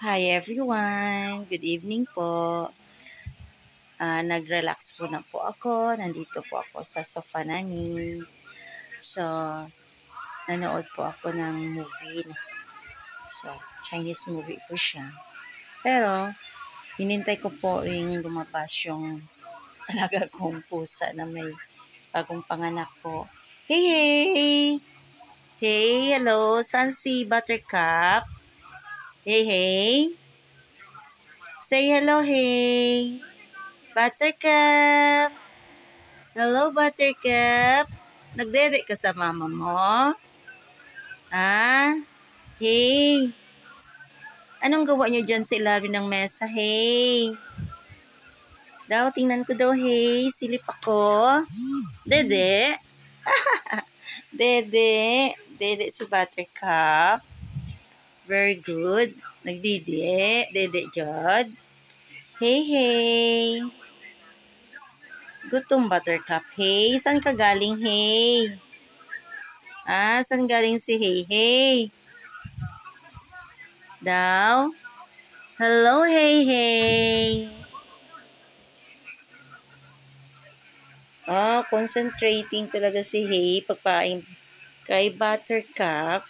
Hi everyone! Good evening po. Nag-relax po na po ako. Nandito po ako sa sofa namin. So, nanood po ako ng movie. So, Chinese movie po siya. Pero, hinintay ko po ring lumabas yung alaga kong pusa na may bagong panganak po. Hey, hey! Hey, hello! Saan si Buttercup? Hey, hey! Say hello, hey! Buttercup! Hello, Buttercup! Nagdede ka sa mama mo? Ah? Hey! Anong gawa niyo dyan sa ilalim ng mesa? Hey! Daw, tingnan ko daw, hey. Silip ako. Dede? Dede. Dede si Buttercup. Very good. Nagdide. Dede jod. Hey, hey. Gutom Buttercup. Hey, saan ka galing, hey? Saan galing si Hey Hey? Daw? Hello, Hey Hey. Concentrating talaga si Hey pagpain kay Buttercup.